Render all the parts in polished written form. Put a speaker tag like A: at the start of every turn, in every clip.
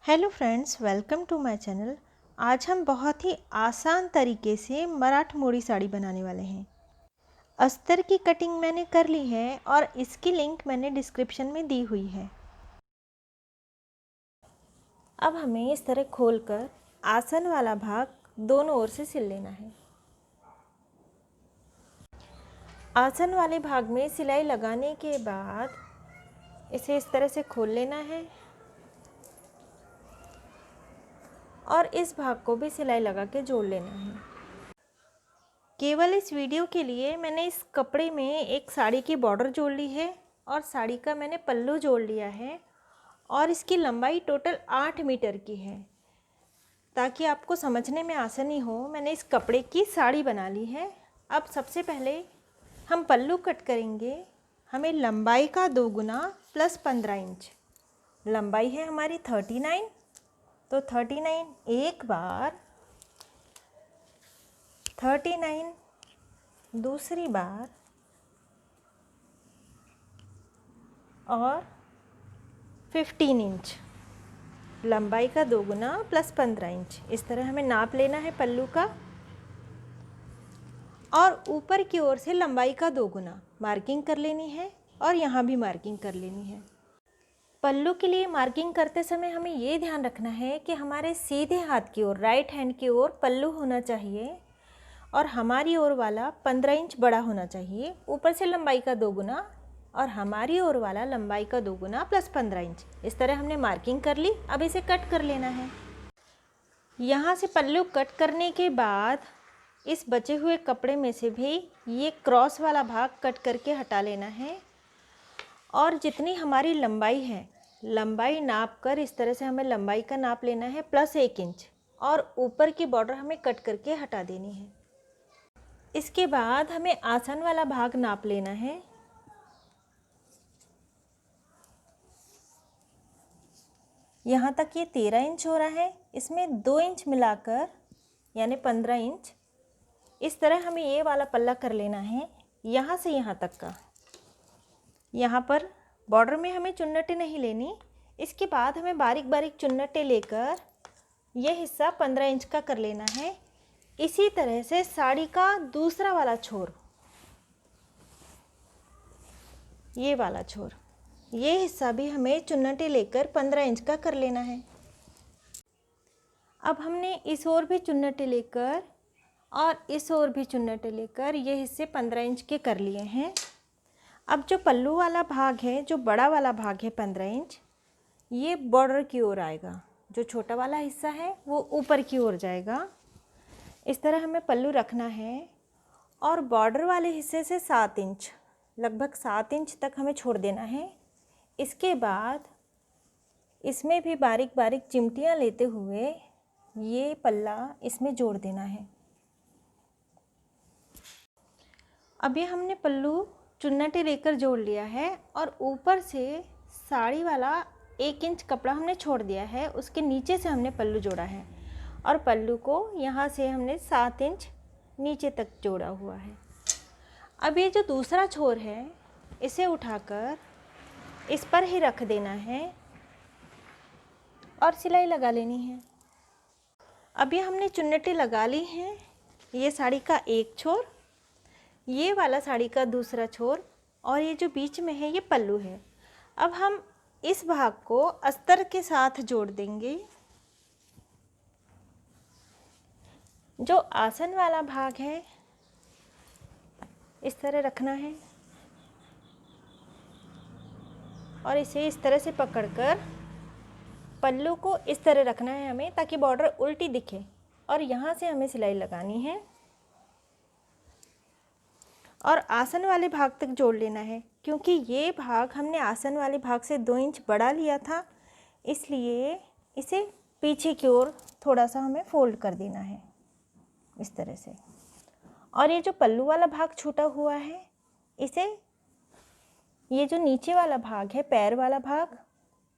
A: Hello friends, welcome to my channel. आज हम बहुत ही आसान तरीके से मराठमोड़ी साड़ी बनाने वाले हैं। अस्तर की कटिंग मैंने कर ली है और इसकी लिंक मैंने डिस्क्रिप्शन में दी हुई है। अब हमें इस तरह खोलकर आसन वाला भाग दोनों ओर से सिल लेना है। आसन वाले भाग में सिलाई लगाने के बाद इसे इस तरह से खोल लेना है और इस भाग को भी सिलाई लगा के जोड़ लेना है। केवल इस वीडियो के लिए मैंने इस कपड़े में एक साड़ी की बॉर्डर जोड़ ली है और साड़ी का मैंने पल्लू जोड़ लिया है और इसकी लंबाई टोटल 8 मीटर की है। ताकि आपको समझने में आसानी हो, मैंने इस कपड़े की साड़ी बना ली है। अब सबसे पहले हम पल्लू कट करेंगे। हमें लंबाई का 2 गुना प्लस 15 इंच लंबाई है हमारी 39, तो 39 एक बार, 39 दूसरी बार और 15 इंच लंबाई का 2 गुना प्लस 15 इंच। इस तरह हमें नाप लेना है पल्लू का और ऊपर की ओर से लंबाई का 2 गुना मार्किंग कर लेनी है और यहाँ भी मार्किंग कर लेनी है। पल्लू के लिए मार्किंग करते समय हमें ये ध्यान रखना है कि हमारे सीधे हाथ की ओर, राइट हैंड की ओर पल्लू होना चाहिए और हमारी ओर वाला 15 इंच बड़ा होना चाहिए। ऊपर से लंबाई का 2 गुना और हमारी ओर वाला लंबाई का 2 गुना प्लस 15 इंच। इस तरह हमने मार्किंग कर ली। अब इसे कट कर लेना है। यहाँ से पल्लू कट करने के बाद इस बचे हुए कपड़े में से भी ये क्रॉस वाला भाग कट करके हटा लेना है और जितनी हमारी लंबाई है, लंबाई नाप कर इस तरह से हमें लंबाई का नाप लेना है प्लस 1 इंच और ऊपर की बॉर्डर हमें कट करके हटा देनी है। इसके बाद हमें आसन वाला भाग नाप लेना है। यहाँ तक ये 13 इंच हो रहा है, इसमें 2 इंच मिलाकर यानी 15 इंच इस तरह हमें ये वाला पल्ला कर लेना है। यहाँ से यहाँ तक का, यहाँ पर बॉर्डर में हमें चुन्नटें नहीं लेनी। इसके बाद हमें बारीक बारीक चुन्नटें लेकर ये हिस्सा 15 इंच का कर लेना है। इसी तरह से साड़ी का दूसरा वाला छोर, ये वाला छोर, ये हिस्सा भी हमें चुन्नटें लेकर 15 इंच का कर लेना है। अब हमने इस ओर भी चुन्नटें लेकर और इस ओर भी चुन्नटें लेकर ये हिस्से 15 इंच के कर लिए हैं। अब जो पल्लू वाला भाग है, जो बड़ा वाला भाग है 15 इंच, ये बॉर्डर की ओर आएगा। जो छोटा वाला हिस्सा है वो ऊपर की ओर जाएगा। इस तरह हमें पल्लू रखना है और बॉर्डर वाले हिस्से से 7 इंच, लगभग 7 इंच तक हमें छोड़ देना है। इसके बाद इसमें भी बारीक बारीक चिमटियाँ लेते हुए ये पल्ला इसमें जोड़ देना है। अब ये हमने पल्लू चुन्नटें लेकर जोड़ लिया है और ऊपर से साड़ी वाला 1 इंच कपड़ा हमने छोड़ दिया है, उसके नीचे से हमने पल्लू जोड़ा है और पल्लू को यहाँ से हमने 7 इंच नीचे तक जोड़ा हुआ है। अब ये जो दूसरा छोर है इसे उठाकर इस पर ही रख देना है और सिलाई लगा लेनी है। अब ये हमने चुन्नटें लगा ली हैं। ये साड़ी का एक छोर, ये वाला साड़ी का दूसरा छोर और ये जो बीच में है ये पल्लू है। अब हम इस भाग को अस्तर के साथ जोड़ देंगे। जो आसन वाला भाग है इस तरह रखना है और इसे इस तरह से पकड़कर पल्लू को इस तरह रखना है हमें, ताकि बॉर्डर उल्टी दिखे और यहाँ से हमें सिलाई लगानी है और आसन वाले भाग तक जोड़ लेना है। क्योंकि ये भाग हमने आसन वाले भाग से 2 इंच बड़ा लिया था, इसलिए इसे पीछे की ओर थोड़ा सा हमें फोल्ड कर देना है इस तरह से। और ये जो पल्लू वाला भाग छूटा हुआ है, इसे ये जो नीचे वाला भाग है, पैर वाला भाग,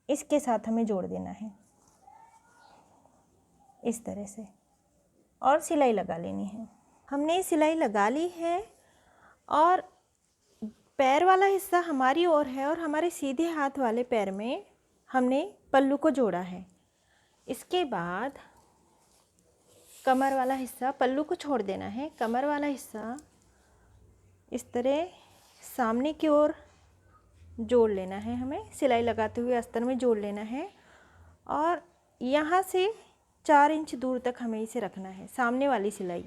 A: इसके साथ हमें जोड़ देना है इस तरह से और सिलाई लगा लेनी है। हमने सिलाई लगा ली है और पैर वाला हिस्सा हमारी ओर है और हमारे सीधे हाथ वाले पैर में हमने पल्लू को जोड़ा है। इसके बाद कमर वाला हिस्सा, पल्लू को छोड़ देना है, कमर वाला हिस्सा इस तरह सामने की ओर जोड़ लेना है, हमें सिलाई लगाते हुए अस्तर में जोड़ लेना है और यहाँ से 4 इंच दूर तक हमें इसे रखना है। सामने वाली सिलाई,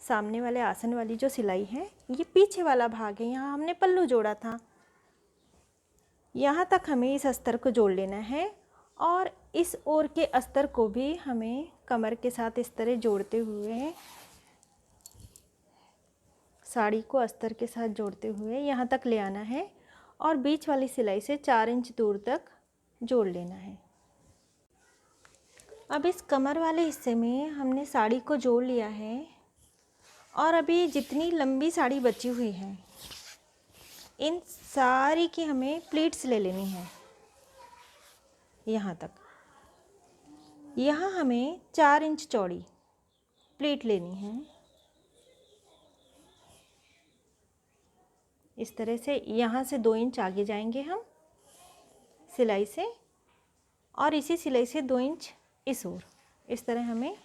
A: सामने वाले आसन वाली जो सिलाई है, ये पीछे वाला भाग है, यहाँ हमने पल्लू जोड़ा था, यहाँ तक हमें इस अस्तर को जोड़ लेना है और इस ओर के अस्तर को भी हमें कमर के साथ इस तरह जोड़ते हुए, साड़ी को अस्तर के साथ जोड़ते हुए यहाँ तक ले आना है और बीच वाली सिलाई से 4 इंच दूर तक जोड़ लेना है। अब इस कमर वाले हिस्से में हमने साड़ी को जोड़ लिया है और अभी जितनी लंबी साड़ी बची हुई है, इन सारी की हमें प्लीट्स ले लेनी है। यहाँ तक, यहाँ हमें 4 इंच चौड़ी प्लीट लेनी है। इस तरह से यहाँ से 2 इंच आगे जाएंगे हम सिलाई से और इसी सिलाई से 2 इंच इस ओर, इस तरह हमें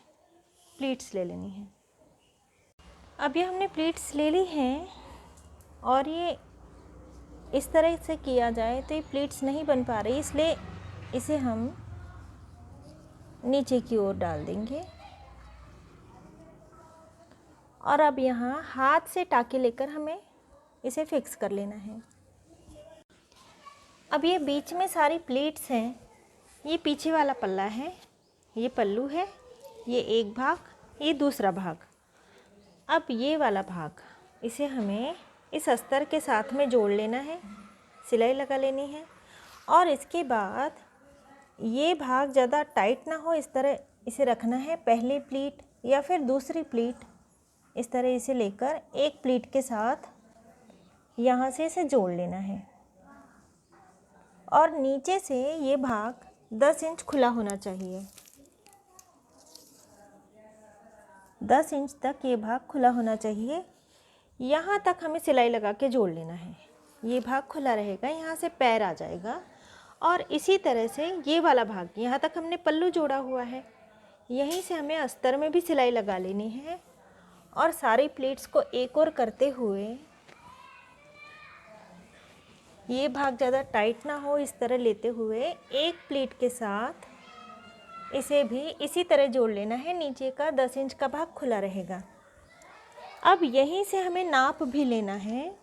A: प्लीट्स ले लेनी है। अब ये हमने प्लीट्स ले ली हैं और ये इस तरह से किया जाए तो ये प्लीट्स नहीं बन पा रही, इसलिए इसे हम नीचे की ओर डाल देंगे और अब यहाँ हाथ से टाके लेकर हमें इसे फिक्स कर लेना है। अब ये बीच में सारी प्लीट्स हैं, ये पीछे वाला पल्ला है, ये पल्लू है, ये एक भाग, ये दूसरा भाग। अब ये वाला भाग, इसे हमें इस अस्तर के साथ में जोड़ लेना है, सिलाई लगा लेनी है और इसके बाद ये भाग ज़्यादा टाइट ना हो, इस तरह इसे रखना है। पहली प्लीट या फिर दूसरी प्लीट, इस तरह इसे लेकर एक प्लीट के साथ यहाँ से इसे जोड़ लेना है और नीचे से ये भाग 10 इंच खुला होना चाहिए। 10 इंच तक ये भाग खुला होना चाहिए। यहाँ तक हमें सिलाई लगा के जोड़ लेना है। ये भाग खुला रहेगा, यहाँ से पैर आ जाएगा और इसी तरह से ये वाला भाग, यहाँ तक हमने पल्लू जोड़ा हुआ है, यहीं से हमें अस्तर में भी सिलाई लगा लेनी है और सारी प्लीट्स को एक और करते हुए, ये भाग ज़्यादा टाइट ना हो, इस तरह लेते हुए एक प्लीट के साथ इसे भी इसी तरह जोड़ लेना है। नीचे का 10 इंच का भाग खुला रहेगा। अब यहीं से हमें नाप भी लेना है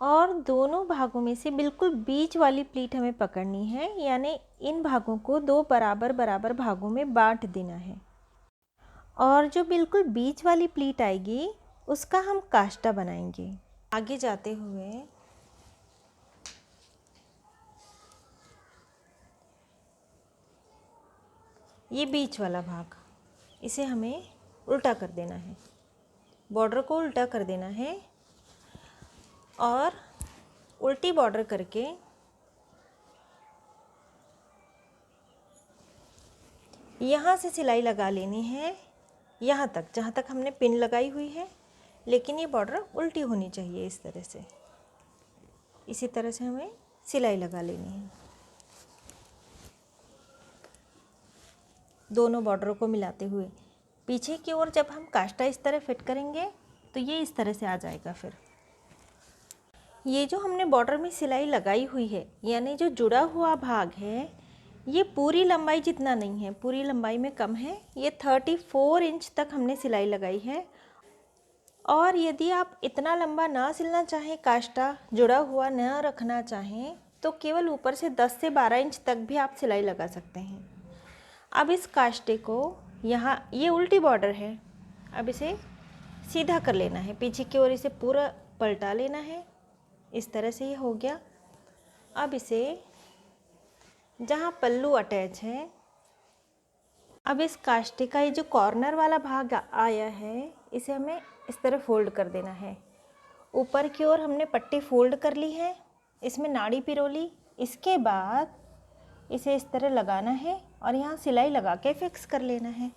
A: और दोनों भागों में से बिल्कुल बीच वाली प्लीट हमें पकड़नी है, यानी इन भागों को 2 बराबर बराबर भागों में बांट देना है और जो बिल्कुल बीच वाली प्लीट आएगी उसका हम काष्टा बनाएंगे। आगे जाते हुए ये बीच वाला भाग, इसे हमें उल्टा कर देना है, बॉर्डर को उल्टा कर देना है और उल्टी बॉर्डर करके यहाँ से सिलाई लगा लेनी है, यहाँ तक जहाँ तक हमने पिन लगाई हुई है, लेकिन ये बॉर्डर उल्टी होनी चाहिए। इस तरह से, इसी तरह से हमें सिलाई लगा लेनी है। दोनों बॉर्डरों को मिलाते हुए पीछे की ओर जब हम काष्टा इस तरह फिट करेंगे तो ये इस तरह से आ जाएगा। फिर ये जो हमने बॉर्डर में सिलाई लगाई हुई है, यानी जो जुड़ा हुआ भाग है, ये पूरी लंबाई जितना नहीं है, पूरी लंबाई में कम है। ये 34 इंच तक हमने सिलाई लगाई है और यदि आप इतना लंबा ना सिलना चाहें, काष्टा जुड़ा हुआ न रखना चाहें, तो केवल ऊपर से 10 से 12 इंच तक भी आप सिलाई लगा सकते हैं। अब इस काष्टे को यहाँ, ये उल्टी बॉर्डर है, अब इसे सीधा कर लेना है, पीछे की ओर इसे पूरा पलटा लेना है। इस तरह से ये हो गया। अब इसे जहाँ पल्लू अटैच है, अब इस काष्टे का ये जो कॉर्नर वाला भाग आया है, इसे हमें इस तरह फोल्ड कर देना है। ऊपर की ओर हमने पट्टी फोल्ड कर ली है, इसमें नाड़ी पिरोली, इसके बाद इसे इस तरह लगाना है और यहाँ सिलाई लगा के फिक्स कर लेना है।